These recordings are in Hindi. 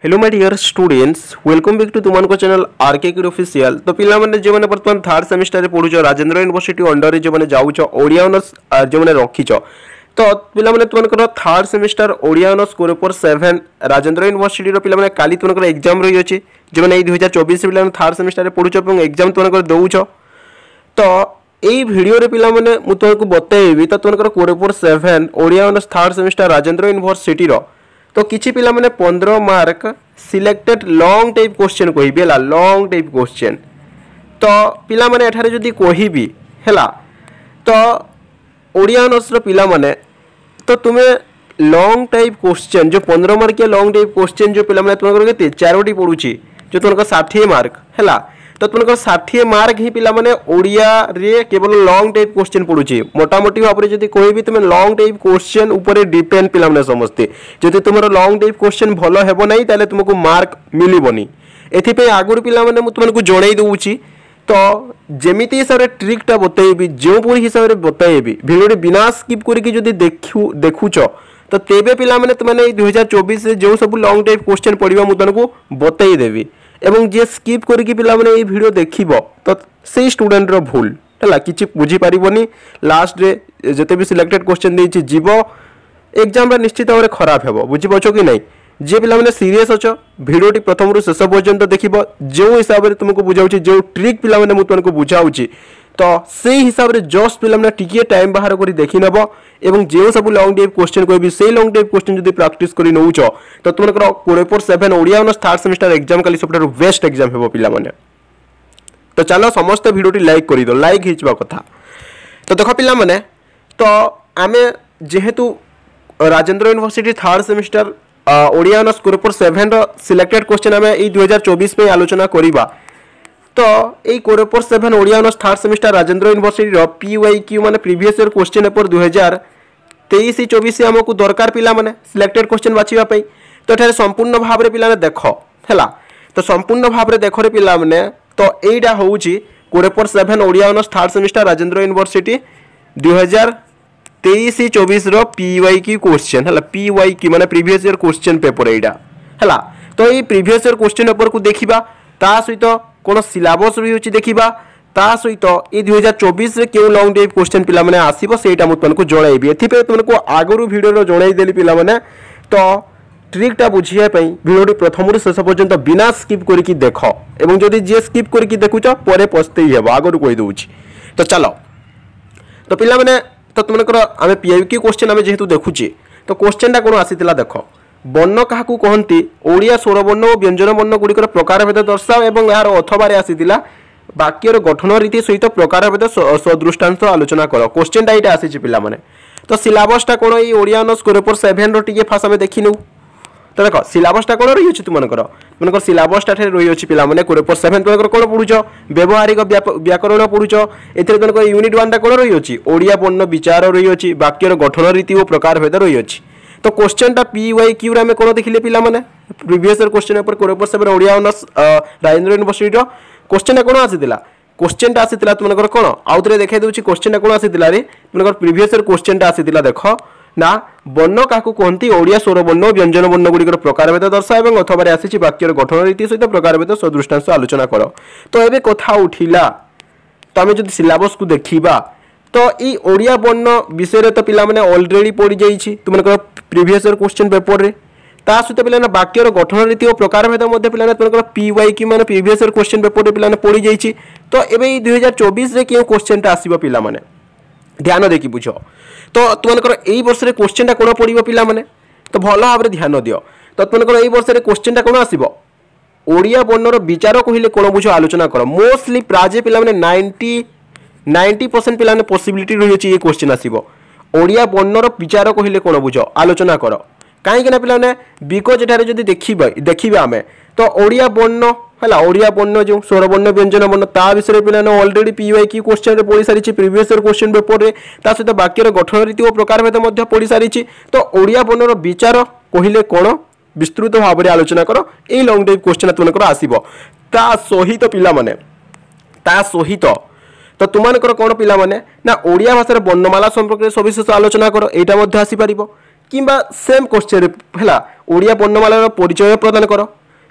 Hello my dear students welcome back to तुम चैनल आरके किड ऑफिशियल। तो पिला माने जे माने वर्तमान थर्ड सेमिस्टर रे पढुचो राजेंद्र यूनिवर्सिटी अंडर रे जे माने जाउचो ओडिया ऑनर्स जे माने रखिचो तो पिला माने तुमनकर third semester Odia honours core paper 7 Rajendra University रो पिला माने काली तुमनकर एग्जाम रही अछि जे माने 2024 पिला माने थर्ड सेमिस्टर रे पढुचो एवं एग्जाम तुमनकर दउचो। तो এই ভিডিও রে পিলা মানে মু তোমাকে বতাইবি তো তোমার core paper 7 Odia honours third semester Rajendra University रो तो किछि पिला माने 15 mark selected long type question कहिबे हला लॉन्ग टाइप क्वेश्चन। तो पिला माने एठारे जदी कहिबी हला तो ओडिया ऑनर्स रो पिला माने तो तुमे लॉन्ग टाइप क्वेश्चन जो 15 मार्क के लॉन्ग टाइप क्वेश्चन जो पिला माने तुमकर केते चारोटी पडुची जो तुमकर 60 मार्क हला तो तुमको 60 मार्क ही पिला माने ओडिया रे केवल लॉन्ग टाइप क्वेश्चन पडुची मोटा मोटी भाबरे जदी कोइबी तुमे लॉन्ग टाइप क्वेश्चन ऊपर डिपेंड पिला माने समझते जदी तुमरो लॉन्ग टाइप क्वेश्चन भलो हेबो नै ताले तुमको मार्क मिलिबोनी। एथि पे आगुर पिला माने मु तुमको जणै दउची तो जेमिति हिसाब ट्रिकटा बतैबी जो पूरी हिसाब रे बतैबी वीडियो बिना स्किप करके जदी देखुचो तो तेबे पिला माने तुमने 2024 रे जो सब लॉन्ग टाइप क्वेश्चन पढिबा मु तुमको बतै देबी एवं जे स्किप करके पिला माने ए वीडियो देखिबो तो से स्टूडेंट रो भूल हला किछि बुझी पारिबोनी लास्ट रे जते भी सिलेक्टेड क्वेश्चन देछि जीवो एग्जाम रे निश्चित भाबरे खराब हेबो बुझी पछो कि नै। जे पिला माने सीरियस अछो वीडियोटी प्रथम रु शेष पर्यंत देखिबो जो हिसाब रे तुमको बुझाउछि जो ट्रिक पिला माने मु तुमको बुझाउछि तो से हिसाब रे जस्ट पिला माने टिके टाइम बाहर करी देखि नेबो एवं जे सब लॉन्ग टाइप क्वेश्चन कोइ भी से लॉन्ग टाइप क्वेश्चन जदी प्रैक्टिस करी नउचो तो तुमकर core paper 7 Odia honours third semester exam काली सबटा बेस्ट एग्जाम हेबो पिला माने। तो चलो समस्त वीडियोटी लाइक करी दो लाइक हिचबा कथा। तो देखो पिला माने तो आमे जेहेतु Rajendra University third semester Odia honours core paper 7 रो सिलेक्टेड क्वेश्चन आमे ए 2024 पे आलोचना करिबा तो এই core paper 7 Odia honours third semester Rajendra University रो पीवाईक्यू माने प्रीवियस ईयर क्वेश्चन पेपर 2023-24 हमको दरकार पिला माने सिलेक्टेड क्वेश्चन बाछिबा पई तो एठारे संपूर्ण भाव रे पिला ने देखो हैला तो संपूर्ण भाव रे देखो रे पिला माने तो एटा होउची core paper 7 Odia honours third semester Rajendra university 2023-24 रो पीवाईक्यू क्वेश्चन हैला पीवाईक्यू माने प्रीवियस ईयर क्वेश्चन पेपर एटा हैला तो ई प्रीवियस ईयर क्वेश्चन पेपर को देखिबा ता सहित कोन सिलेबस रही होची देखिबा ता सहित ए 2024 रे केउ लॉन्ग टाइप क्वेश्चन पिला माने आसीबो सेटा मु तनको जणाइबी एथि पे तनको आगरु वीडियो रो जणाइ देली पिला माने तो ट्रिकटा बुझिया पई वीडियो प्रथम रु शेष पर्यंत बिना स्किप करके देखो एवं जदी जे स्किप करके देखुचो परे पछतेई हेबो आगरु कहि दउची। तो चलो तो पिला माने तो तुमनकर आमे पीआईक्यू क्वेश्चन आमे जेहेतु देखुची तो क्वेश्चनटा कोन आसीतिला देखो वर्ण काहाकू कहंती ओडिया स्वर वर्ण और व्यंजन वर्ण गुड़िकर प्रकारभेद दर्शाओ एवं यार अथवा आसीतिला वाक्यर गठन रीति सहित प्रकारभेद सदृष्टांश आलोचना करो क्वेश्चन एटा आसी पिला माने। तो सिलेबसटा कोन ई ओडिया ऑनर्स कोर पेपर 7 रो टिके फास में देखिनु तो देखो सिलेबसटा कोन रही अछि तुमनकर सिलेबसटा ठे रही अछि पिला माने कोर पेपर 7 तुमनकर कोन पढुचो व्यवहारिक व्याकरण पढुचो एथरे तुमनकर यूनिट 1 टा कोन रही अछि ओडिया वर्ण विचार रही अछि वाक्यर गठन रीति और प्रकारभेद रही अछि। तो क्वेश्चन टा पीवाईक्यू रे हमें कोन देखिले पिला माने previous year question paper core paper 7 Odia honours Rajendra University रो क्वेश्चन कोन आसीतिला क्वेश्चन टा आसीतिला तुमनकर कोन आउतरे देखाइ दउची क्वेश्चन कोन आसीतिला रे तुमनकर प्रीवियस ईयर क्वेश्चन टा आसीतिला देखो ना वर्ण काकू कहंती ओडिया स्वर वर्ण व्यंजन वर्ण गुड़िकर प्रकारभेद दर्शा एवं अथवा आसीची वाक्यर गठन रीति सहित प्रकारभेद सदृष्टांश आलोचना करो। तो एबे कथा उठिला तो आमे जदि सिलेबस को देखिबा तो ई ओडिया वर्ण विषय तो पिला माने ऑलरेडी पढ़ी जाइछि तुमनकर प्रीवियस ईयर क्वेश्चन पेपर रे ता सहित पिला ना वाक्यर गठन रीति और प्रकारभेद मध्ये पिला ना तुमनकर पीवाईक्यू माने प्रीवियस ईयर क्वेश्चन पेपर रे पिला ना पढ़ी जाइछि। तो एबे ई 2024 रे के क्वेश्चन ता आसीबो पिला माने ध्यान देखि बुझो तो तुमनकर एई वर्ष रे क्वेश्चन ता कोन पढिबो पिला माने तो भलो भाबरे ध्यान दियो। तो तुमनकर एई वर्ष रे क्वेश्चन ता कोन आसीबो ओडिया वर्णर विचार कहिले कोन बुझो आलोचना करो मोस्टली प्राजे पिला माने 90% पिला ने पॉसिबिलिटी रही अछि ये क्वेश्चन आसीबो ओडिया वर्णर विचार कहिले कोन बुझो आलोचना करो काहे कि ना पिला ने बिकॉज एठारे जदी देखिबा हमें तो ओडिया वर्ण हला ओडिया वर्ण जो स्वर वर्ण व्यंजन वर्ण ता विषय पिला ने ऑलरेडी पीवाईक्यू क्वेश्चन रे पढि सारिछि प्रीवियस ईयर क्वेश्चन पेपर रे ता सहित वाक्यर गठन रीति और प्रकारभेद मध्ये पढि सारिछि। तो ओडिया वर्णर विचार कहिले कोन विस्तृत भाव रे आलोचना करो ए लॉन्ग टाइप क्वेश्चन तुमनकर आसीबो ता सहित पिला माने ता सहित तो तुमनकर कोन पिला माने ना ओडिया भाषा रे वर्णमाला संपर्क रे सविशेष आलोचना करो एटा मध्ये आसी परिबो किंबा सेम क्वेश्चन है ओडिया वर्णमालार परिचय प्रदान कर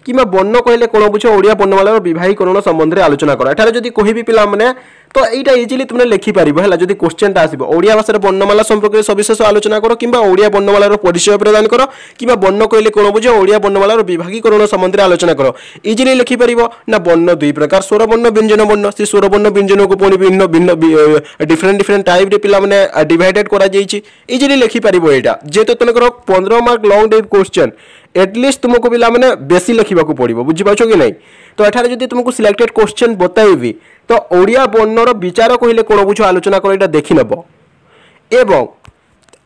कि वर्ण कहले कौन बुझ ओडिया वर्णमालार विभाहीकरण संबंध में आलोचना कर एठारे जदि कहबी पिला माने तो एटा इजिली तुमने लिखि पारिबो हैला जदि क्वेश्चनटा आसीबो ओडिया भाषार वर्णमाला संपर्क में सविशेष आलोचना कर कि ओडिया वर्णमालार परिचय प्रदान कर कि वर्ण कहले कौन बुझ ओडिया वर्णमालार विभागीकरण संबंध में आलोचना कर इजिली लिखि पारिबो ना वर्ण दुई प्रकार स्वर वर्ण व्यंजन वर्ण से स्वर वर्ण व्यंजन को पुणी भिन्न भिन्न डिफरेंट डिफरेंट टाइप रे पिला माने डिवाइडेड करा जाईछि इजिली लिखि पारिबो एटा जेतो तनकर 15 mark long type question at least तुमको पिला माने बेसी लिखा पड़ो बुझी पाछ कि नहीं तो एठारे जदि तुमको सिलेक्टेड क्वेश्चन बताइबी तो ओडिया वर्णर विचार कहले कौन बुझ आलोचना कर एटा देखि नब एवं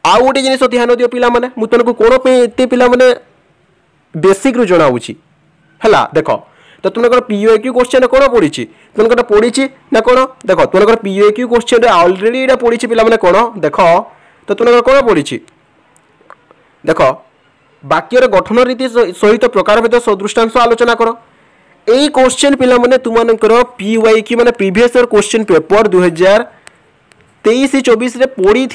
आउ गोटे जिनिस ध्यान दियो पिला माने मु तुमको कोन पे एते पिला माने बेसिक रु जणाउछि हला देखो तो तुमकर पीओक्यू क्वेश्चन कौन पड़ी तुमकर पड़ी ना कौन देख तुमकर पीओक्यू क्वेश्चन ऑलरेडी एटा पड़ी पिला माने कौन देख तो तुमकर कौन पड़ी देख वाक्यर गठन रीति सहित प्रकार भेद सदृष्टांश आलोचना कर यही क्वेश्चन पिला माने तुमनकर पीवाईक्यू माने प्रीवियस ईयर क्वेश्चन पेपर 2023-24 रे पड़ी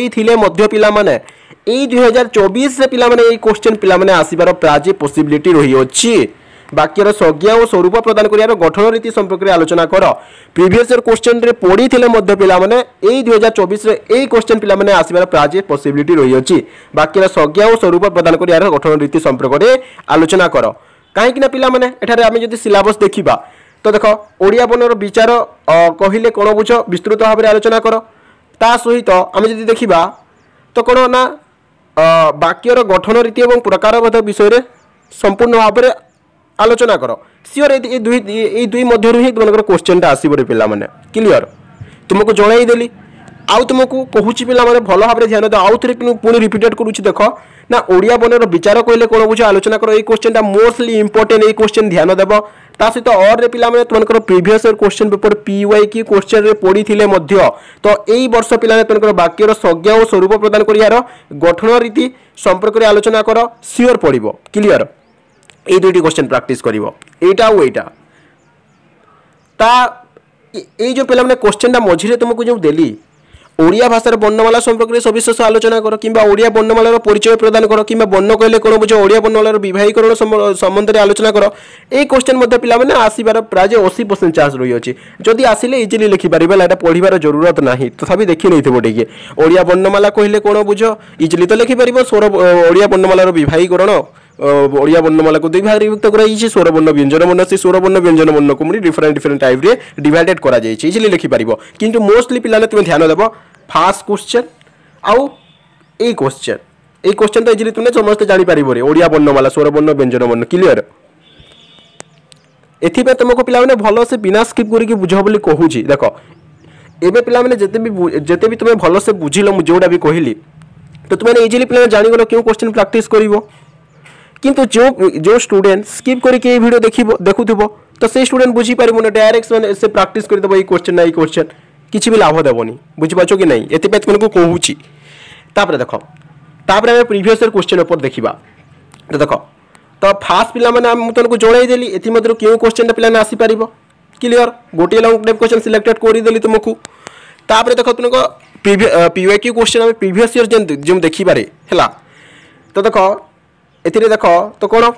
थिले मध्य पिला माने एई 2024 रे पिला माने एई क्वेश्चन पिला माने आसीबार प्राय पॉसिबिलिटी रही अछि वाक्यर संज्ञा और स्वरूप प्रदान करियार गठन रीति संपर्क में आलोचना कर प्रीवियस ईयर क्वेश्चन रे पड़ी थिले मध्य पिला माने एई 2024 रे एई क्वेश्चन पिला माने आसीबार प्राय पॉसिबिलिटी रही अछि वाक्यर संज्ञा और स्वरूप प्रदान करियार गठन रीति संपर्क में आलोचना कर कहीं ना पिला माने एठारे आमे जदि सिलेबस देखिबा तो देखो ओडिया वर्णर विचार कहिले कोन बुझ विस्तृत भाव में आलोचना कर ता सहित आमे जदि देखिबा तो कोन ना वाक्यर गठन रीति और प्रकारभेद विषय रे संपूर्ण भाव में आलोचना कर सियोर दुई मध्य ही तुमको क्वेश्चनटा आसो पिला माने क्लियर तुमको जणाई देली आउ तुमको कहूँ पिला माने भल भाव में ध्यान दो आउ थे पुणी रिपीटेड करुच्ची देख ना ओडिया वर्णर विचार कहले कौन बुझ आलोचना कर ये क्वेश्चनटा मोस्टली इंपोर्टेंट ये क्वेश्चन ध्यान देव ता सहित और रे पिला माने तुमको previous year question paper PYQ question रे पड़ी थिले मध्य तो एई वर्ष पिला ने तुमको वाक्यर संज्ञा और स्वरूप प्रदान करियार गठन रीति संपर्क में आलोचना कर सियोर पड़िबो क्लियर ये दुईटी क्वेश्चन प्रैक्टिस करिवो एटा और एटा ता ए जो पिला माने क्वेश्चनटा मझिरे तुमको जो देली ओडिया भाषार वर्णमाला संपर्क में सविशेष आलोचना कर कि ओडिया वर्णमालार परिचय प्रदान कर कि वर्ण कहले कौन बुझ ओडिया वर्णमालार विभाहीकरण संबंध में आलोचना कर ये क्वेश्चन मध्य पिला माने आसीबार प्राय 80% चांस रही अछि जदि आसिले इजिली लिखि पारिबा एटा पढिबार जरूरत नाही तथापि देखि नैथिबो टिके ओडिया वर्णमाला कहले कौन बुझ इजिली तो लिखि पारिबो स्वर ओडिया वर्णमालार विभाहीकरण ओडिया वर्णमाला को दुई भाग विभक्त कराई स्वर वर्ण व्यंजन वर्ण से स्वर वर्ण व्यंजन वर्ण को डिफरेंट डिफरेंट टाइप रे डिवाइडेड करा जाय छै इजिली लिखि पारिबो किंतु मोस्टली पिला ने तुम ध्यान देबो फास्ट क्वेश्चन आउ ए क्वेश्चन तो इजिली तुमने समस्त जानि पारिबो रे ओडिया वर्णमाला स्वर वर्ण व्यंजन वर्ण क्लियर एथि पे तुमको पिला माने भलो से बिना स्किप करी के बुझो बोली कहू छी देखो एबे पिला माने जेते भी तुमे भलो से बुझिलो मु जोडा भी कहिली तो तुमे इजिली पिला जानि गलो क्यों क्वेश्चन प्रैक्टिस करिवो किंतु जो स्टूडेंट स्किप करके ये वीडियो देखुथिबो तो से स्टूडेंट बुझी पारिबो ना डायरेक्ट से प्रैक्टिस कर देबो ये क्वेश्चन ना ये क्वेश्चन किछि भी लाभ देबोनी बुझी पाछो कि नहीं एति पे तुमको कहूची तापरे देखो तापरे हम प्रीवियस ईयर क्वेश्चन ऊपर देखिबा तो देखो तो फास्ट पिला माने हम तुमको जोड़ाई देली एति मधुर क्यों क्वेश्चन पिला ना आसी पारिबो क्लियर गोटे लॉन्ग टाइप क्वेश्चन सिलेक्टेड करि देली तुमको तापरे देखो तुमको पीवाईक्यू क्वेश्चन हम प्रीवियस ईयर जे देखिबारे हला तो देखो एथिरे देखो तो कौन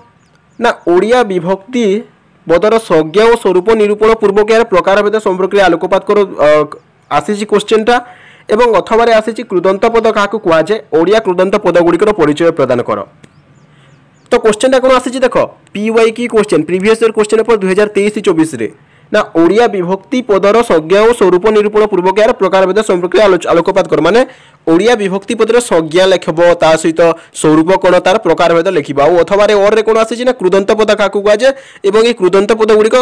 ना ओडिया विभक्ति बदर संज्ञा और स्वरूप निरूपण पूर्वक यार प्रकार भेद संपर्क में आलोकपात कर आसी क्वेश्चनटा एवं अथवा आसी कृदंत पद क्या कहुए ओडिया कृदंत पद गुड़िकर परिचय प्रदान कर तो क्वेश्चनटा कौन आसी देख PYQ question previous year question paper 2023-24 रे ना ओडिया विभक्ति पदर संज्ञा और स्वरूप निरूपण पूर्वक यार प्रकार भेद संपर्क में आलोकपात कर माने ओडिया विभक्ति पदर संज्ञा लिखब ता सहित स्वरूप कौन तार प्रकार भेद लिखा अथवा और कौन आसी ना कृदंत पद क्या कहुए एवं ये कृदंत पद गुड़िक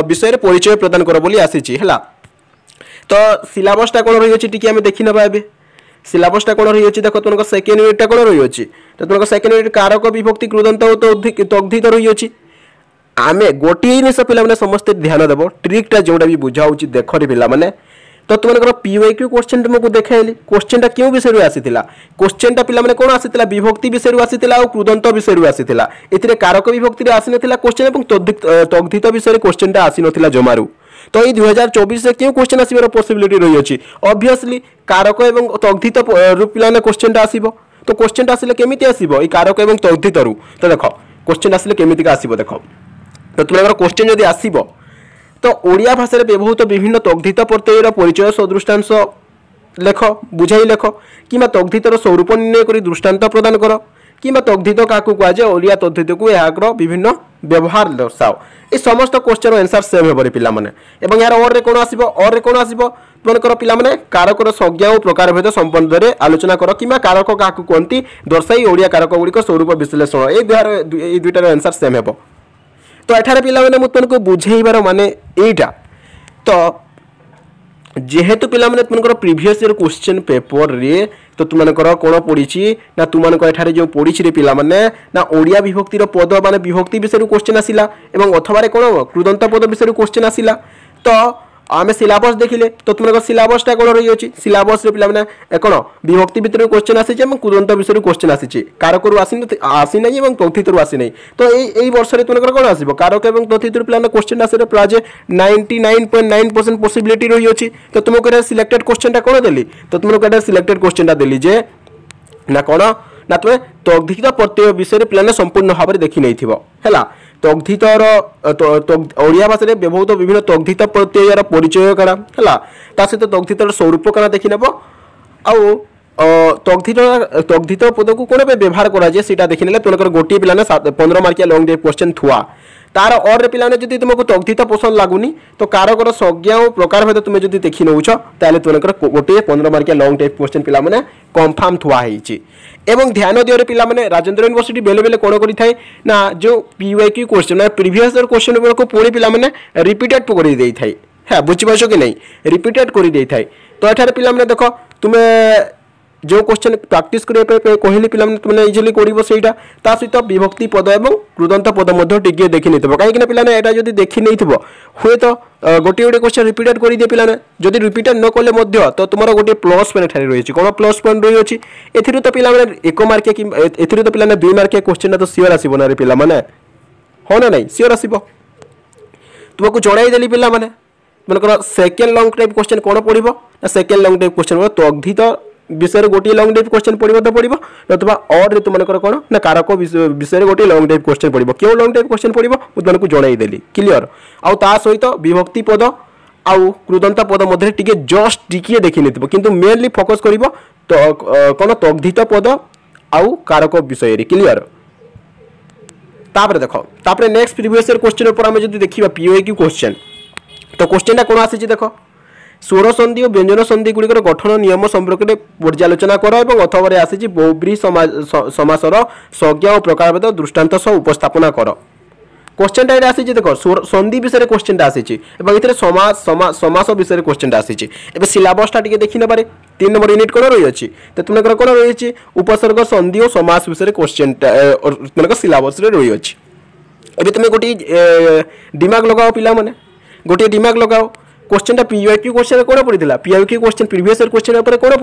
विषय परिचय प्रदान कर बोली आसी है तो सिलेबसटा कौन रही है टी आम देखी ना ए सिलेबसटा कौन रही है देख तुमको सेकेंड यूनिटा कौन रही है तो तुमको सेकेंड यूनिट कारक विभक्ति कृदंत तग्धित रही है आमे गोटे जिनिस पे समस्त ध्यान देव ट्रिकटा जोटा भी बुझाऊँ देख पे तो तुम पीवाईक्यू क्वेश्चन तुमको देखाइली क्वेश्चनटा क्यों विषय आसीला क्वेश्चनटा पे कौन आसीला विभक्ति विषय आसीला और कृदंत विषय आसीला एथिरे कारक विभक्ति आसी नथिला क्वेश्चन और तग्धित विषय क्वेश्चनटा आसी नथिला जमारू तो ये 2024 से क्यों क्वेश्चन आसबार पॉसिबिलिटी रही अछि ऑब्वियसली कारक एवं तग्धित रूप पे क्वेश्चनटा आसीबो तो क्वेश्चन आसिले केमिति आसीबो ई कारक एवं तद्धितरु तो देख क्वेश्चन आसिले केमिति आसीबो देख तो तुमर क्वेश्चन जदि आसीबो तो ओडिया भाषा व्यवहृत विभिन्न तद्धित प्रत्ययर परिचय सदृष्टांश लेख बुझाई लेख कि तद्धितर स्वरूप निर्णय कर दृष्टांत प्रदान कर कि तद्धित क्या कहुए ओडिया तद्धित को यार विभिन्न व्यवहार दर्शाओ ये समस्त क्वेश्चन आंसर सेम हे पिला माने एवं यार और रे कोन आसीबो और रे कोन आसीबो तुमनकर पिला माने कारकर संज्ञा और प्रकार भेद संबंध रे आलोचना कर कि कारक क्या कहती दर्शाई ओडिया कारक गुड़िक स्वरूप विश्लेषण ये दुईटार आंसर सेम हे तो एठारे पिला माने तुमको बुझेइबार माने एटा तो जेहेतु पिला माने तुमनकर प्रीवियस ईयर क्वेश्चन पेपर रे तो तुमनकर कोन पड़ी ना तुमनकर एठारे जो पड़ी रे पिला माने ना ओडिया विभक्तिर पद माने विभक्ति विषय क्वेश्चन आसिला एवं अथवा रे कोन कृदंत पद विषय क्वेश्चन आसिला तो आमे सिलेबस देखिले तो तुमनकर सिलेबसटा कोन रही अछि सिलेबस रे पिला माने कोन विभक्ति भितर क्वेश्चन आसी जे एवं कृदंत विषय क्वेश्चन आसी कारकरु आसी नै एवं तद्धितरु आसी नै तो एई वर्ष रे तुमनकर कोन आसीबो कारक एवं तद्धितरु पिला माने क्वेश्चन आसी रे प्राय 99.9% पॉसिबिलिटी रही अछि तो तुमको एटा सिलेक्टेड क्वेश्चनटा कोन देली तो तुमको एटा सिलेक्टेड क्वेश्चनटा देली जे ना कोन ना तुमे तद्धित प्रत्यय विषय पिलाने संपूर्ण भाव में देखि नैथिबो हैला तद्धितर ओडिया भाषा व्यवहृत विभिन्न तद्धित प्रत्ययर परिचय काना हैला ता सहित तद्धितर स्वरूप काना देखि नेबो आउ तद्धित पद को कोन पे व्यवहार करा जे सेटा देखि नेले तुमकर गोटी पिलाने 15 मार्किया लॉन्ग डेप क्वेश्चन थुआ तार और रे पिलाने जदि तुमको तद्धित पसंद लागुनी तो कारकर संज्ञा और प्रकार भेद तुमे जदि देखि नउछ ताले तुमकर गोटे 15 मार्किया लॉन्ग डेप क्वेश्चन पिला माने कंफर्म थुआ हेछि एवं ध्यान दियो रे पिला माने राजेंद्र यूनिवर्सिटी बेले बेले कोन करि थाए ना जो पीवाईक्यू क्वेश्चन है प्रीवियस ईयर क्वेश्चन को पूरी पिला माने रिपीटेड करि देई थाए है बुझि पाछो कि नहीं रिपीटेड करि देई थाए तो एठारे पिला माने देखो तुमे जो क्वेश्चन प्रैक्टिस करबे कहली पिला तुमने इजिली करबो सेटा ता सहित विभक्ति पद एवं कृदंत पद मध्ये टिके देखि नैथबो काहे कि पिला एटा जदी देखि नैथबो हुए तो गोटे गोटे क्वेश्चन रिपीटेड करि दे पिला जदी रिपीटेड न कले मध्ये तो तुमरो गोटे प्लस पॉइंट ठारे रही अछि कोन प्लस पॉइंट रही अछि एथिरु तो पिला माने 1 मार्क कि एथिरु तो पिला 2 मार्क क्वेश्चन तो सियोर आसीबो ना रे पिला माने हो ना नहीं सियोर आसीबो तुमको जणाई देली पिला माने मनकर सेकंड लॉन्ग टाइप क्वेश्चन कोन पडिबो ना सेकंड लॉन्ग टाइप क्वेश्चन तद्धित विषय गोटे लॉन्ग टाइप क्वेश्चन पड़ो तो पड़ो अथवा और रे तुमनकर कोन ना कारक विषय गोटे लॉन्ग टाइप क्वेश्चन पड़ो क्यों लॉन्ग टाइप क्वेश्चन पड़ो तुमको जणाई देली क्लियर आउ ता सहित विभक्ति पद आउ कृदंत पद मध्ये टिके जस्ट टिके देखि नेतबो किंतु मेनली फोकस करिवो तो कोन तद्धित पद आउ कारक विषय रे क्लियर तापर देखो तापर नेक्स्ट प्रीवियस ईयर क्वेश्चन ऊपर हम जदी देखिबा पीओक्यू क्वेश्चन तो क्वेश्चनटा कोन आसी देखो स्वर संधि और व्यंजन संधि गुड़िकर गठन नियम संपर्क में पर्यालोचना कर और अथवा आसी बहुब्रीहि समासर संज्ञा और प्रकार भेद दृष्टांत सह उपस्थापना कर क्वेश्चन ये आसी देख संधि विषय क्वेश्चन आसी समास विषय क्वेश्चन आसी सिलेबसटा टी देखी नबारे 3 नंबर यूनिट कौन रही है तो तुमको कौन रही उपसर्ग संधि और समास विषय क्वेश्चन तुमको सिलेबस रही है तुम गोटे दिमाग लगाओ पिला माने गोटे दिमाग लगाओ क्वेश्चन पीओक्यू क्वेश्चन कौन पड़ा पीओक्यू क्वेश्चन प्रीवियस ईयर क्वेश्चन कौन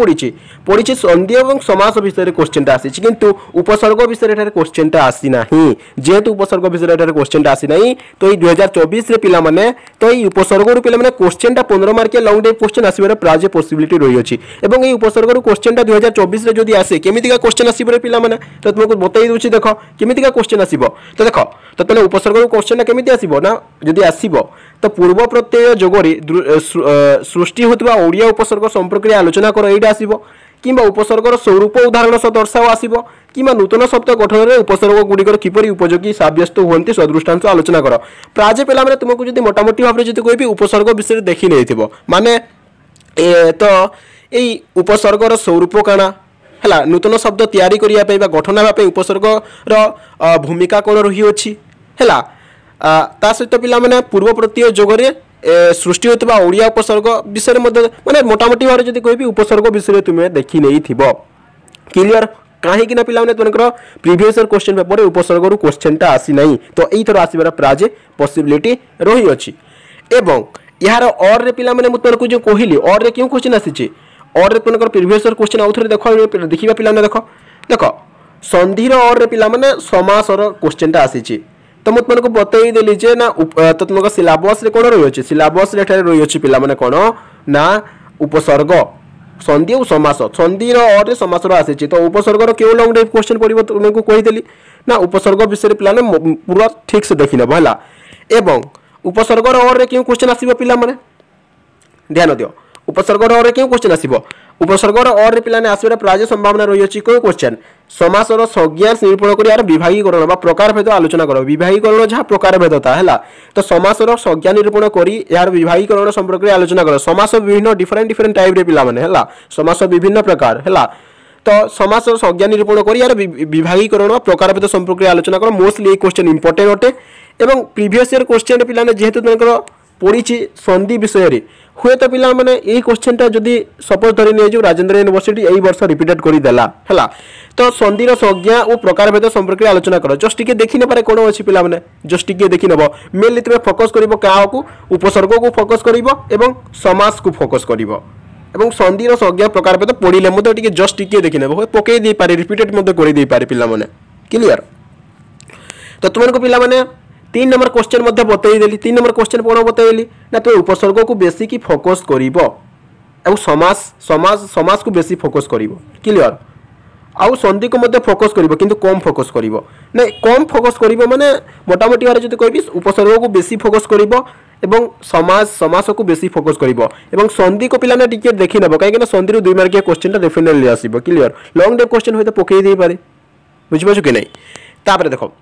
पड़ी संधि और समास विषय क्वेश्चन आसी किंतु उपसर्ग विषय क्वेश्चन आसी ना जेहेतु उपसर्ग विषय क्वेश्चन आसी ना तो ये 2024 पिला माने तो ये उपसर्ग पिला माने क्वेश्चन 15 मार्किया लॉन्ग टाइप क्वेश्चन आसीबार प्राय पॉसिबिलिटी रही अछि एवं ये उपसर्ग क्वेश्चन 2024 रे जदी आसे केमितिका क्वेश्चन आसीबार पिला माने तो तुमको बताई दूची देखो केमितिका क्वेश्चन आसीबो तो देखो तो तने उपसर्ग क्वेश्चन केमिति आसीबो ना जदी आसीबो तो पूर्व प्रत्यय जोगरी सृष्टि होतबा ओडिया उपसर्ग संपर्क रे आलोचना कर एटा आसीबो किंबा उपसर्गर स्वरूप उदाहरण सह दर्शाओ आसीबो किंबा नूतन शब्द गठन रे उपसर्ग गुड़िकर किपरि उपयोगी साब्यस्त होंती सदृष्टांश आलोचना कर प्राय पिला माने तुमको जदी मोटामोटी भाव रे जदी कोई उपसर्ग विषय देखि नैथिबो माने तो एई उपसर्गर स्वरूप काना हला नूतन शब्द तैयारी करिया पे बा गठन हेबा पे उपसर्ग रो भूमिका कोन रही अछि हला ता सहित पिला माने पूर्व प्रत्यय जोगरे सृष्टि होता ओडिया उपसर्ग विषय माने मोटामोटी भाव जब कह उपसर्ग विषय तुम्हें देखी नहीं थी क्लियर कहीं पिला तुमको प्रीवियस ईयर क्वेश्चन पेपर उपसर्ग क्वेश्चनटा आसी ना तो यही थर आसबार प्राय पॉसिबिलिटी रही अच्छी एवं यार और रे पिला माने तुमको जो कहली और रे क्यों क्वेश्चन आसी और रे तुमको प्रीवियस ईयर क्वेश्चन आउ थे देखा पिला देख देख संधि और रे पिला माने समासर क्वेश्चनटा आसी तो मुझे तुमको बतई देली जे ना तो तुमको सिलेबस रे कोन रही अछि सिलेबस रे ठारे रही अछि पिला माने कोन ना उपसर्ग संधि और समास संधिर और समासर आसी तो उपसर्गर क्यों लॉन्ग टाइप क्वेश्चन पड़ो तुमको कहीदेली ना उपसर्ग विषय पे पूरा ठीक से देखी नब है एवं उपसर्गर और क्यों क्वेश्चन आसो पे ध्यान दियो उपसर्गर और क्यों क्वेश्चन आसो उपसर्गर और पे आसबार प्राय संभावना रही क्यों क्वेश्चन समासर संज्ञा निरूपण कर यार विभागीकरण प्रकार भेद आलोचना कर विभागीकरण जहाँ प्रकार भेदता है तो समासर संज्ञा निरूपण कर यार विभागीकरण संपर्क में आलोचना कर समास विभिन्न डिफरेंट डिफरेंट टाइप पे समास विभिन्न प्रकार है तो समास संज्ञा निरूपण कर यार विभागीकरण प्रकार भेद संपर्क में आलोचना कर मोस्टली ये क्वेश्चन इंपोर्टेंट अटे एवं प्रीवियस ईयर क्वेश्चन पे जेहेतु तुम पड़ी संधि विषय में हुए तो पिला माने यही क्वेश्चन टा जदि सपोज धरी नहीं राजेंद्र यूनिवर्सिटी यही वर्ष रिपीटेड करदेला है तो संधिर संज्ञा और प्रकार भेद संपर्क में आलोचना कर जस्ट टिके देखी ने पारे कौन अच्छी पिला माने जस्ट टिके देखी नब मेनली तुम फोकस कर क्या को उपसर्ग को फोकस कर समास को फोकस कर संधिर संज्ञा प्रकार भेद पढ़ले टिके जस्ट टिके देखी ने पकई दे पारे रिपीटेड कर दे पारे पिला माने क्लियर तो तुमको पिला माने 3 नंबर क्वेश्चन बतईदेली 3 नंबर क्वेश्चन कौन बतईली ना तुम उपसर्ग को बेसी की फोकस कर समास समास समास को बेसी फोकस कर क्लियर आउ संधि को मध्य फोकस कर किंतु कम फोकस कर ना कम फोकस कर माने मोटामोटी भाव जो कह उपसर्ग को बेसी फोकस कर समास समास को बेसी फोकस कर संधि को पिलाने टिके देखी नब कहीं संधि 2 मार्किया क्वेश्चन डेफिनेटली आसो क्लियर लॉन्ग टाइप क्वेश्चन हुए पकई दे पारे बुझिपार कि नहीं तापर देखो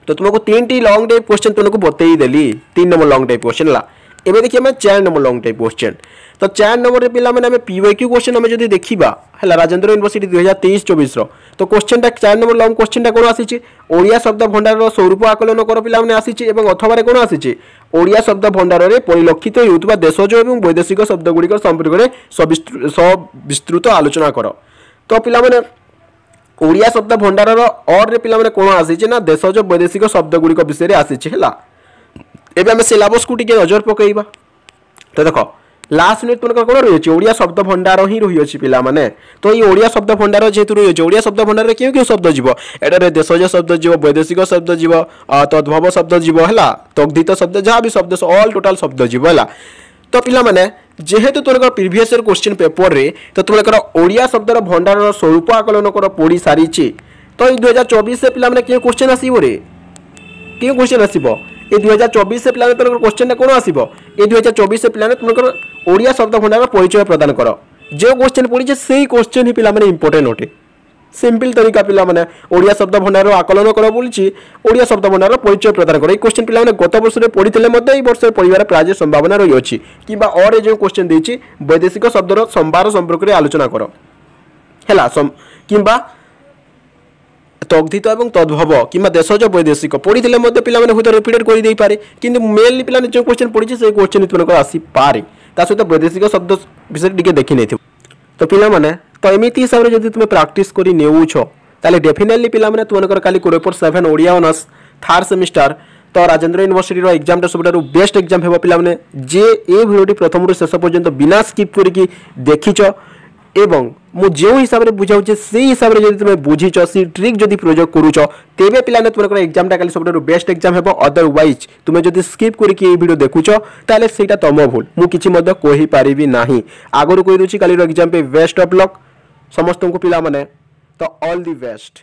तो तुमको 3 टी लॉन्ग टाइप क्वेश्चन तुमको बतईदेली 3 नंबर लॉन्ग टाइप क्वेश्चन ला एबे देखिए मैं 4 नंबर लॉन्ग टाइप क्वेश्चन तो 4 नंबर रे पिला माने पीवाईक्यू क्वेश्चन हमें जदी देखिबा हला राजेंद्र यूनिवर्सिटी 2023-24 रो तो क्वेश्चन टा 4 नंबर लॉन्ग क्वेश्चन टा कोन आसीची ओडिया शब्द भंडार रो स्वरूप आकलन कर पिला माने आसीची एवं अथवा रे कोन आसीची ओडिया शब्द भंडार रे परिलक्षित होउतबा देशज एवं वैदेशिक शब्द गुडी को संपर्क रे विस्तृत आलोचना करो तो पिला माने ओडिया शब्द भंडार और रे पिला माने कोन आसीची ना देशज वैदेशिक शब्द गुडी को विषय रे आसीची हला एबे हम सिलेबस को टिके नजर पकईबा तो देखो लास्ट यूनिट तुमको कौन रही ओडिया शब्द भंडार ही रही अच्छी पिला माने तो ये ओडिया शब्द भंडार जेहेतु रही ओडिया शब्द भंडार क्यों क्यों शब्द जीव एटारे देशज शब्द जीव वैदेशिक शब्द जीव तद्भव शब्द जीव है तग्धित शब्द जहाँ भी शब्द ऑल टोटाल शब्द जीव है तो पिला माने जेहेतु तुमको प्रीवियस ईयर क्वेश्चन पेपर रे तो तुमको ओडिया शब्दर भंडार स्वरूप आकलन कर पढ़ी सारी तो 2024 से पिला माने क्यों क्वेश्चन आसीबो रे क्यों क्वेश्चन आसीबो ये 2024 से पिला तुम क्वेश्चन कौन आसो ये 2024 से पिला तुमको ओडिया शब्द भंडार परिचय प्रदान कर जो क्वेश्चन पढ़ी से क्वेश्चन ही पिला माने इंपोर्टेंट अटे सिंपल तरीका पिला माने ओडिया शब्द भंडार आकलन कर बोलची ओडिया शब्द भंडार परिचय प्रदान कर क्वेश्चन पिला माने गत वर्ष में पढ़ी मध्य वर्ष पढ़ार प्राय संभावना रही अच्छी कि और जो क्वेश्चन देछि वैदेशिक शब्दर संभार संपर्क में आलोचना कर है कि तग्धित एवं तद्भव कि देशज वैदेशिक पढ़ी पे हूँ रिपीटेड कर दे पारे कि मेनली पे जो क्वेश्चन पढ़ी से क्वेश्चन तुमको आसीपे सहित वैदेशिक शब्द विषय टी देखी नहीं तो पे तो एमती हिसाब से जब तुम प्राक्टिस कर नेउछ ताले डेफिनेटली पे तुमको काली 4.7 ओडिया ऑनर्स 3rd सेमिस्टर तो राजेंद्र यूनिवर्सिटी एग्जाम सब बेस्ट एग्जाम हे पे जे ए भिडियो प्रथम शेष पर्यंत बिना स्किप करके देखीच एवं मु जो हिसाब से बुझाऊे से हिसाब से जब तुम बुझीच सी ट्रिक जब प्रयोग करुच तेरे पे तुमको एग्जाम टा सब बेस्ट एग्जाम हे अदरवाइज तुम जब स्किप करके वीडियो देखुच ताले सेटा तुम भूल मुझे कही पारिबी नाही आगु कही दूसरी काली एग्जाम पे बेस्ट ऑफ लक समस्त को पिला माने तो ऑल दी बेस्ट।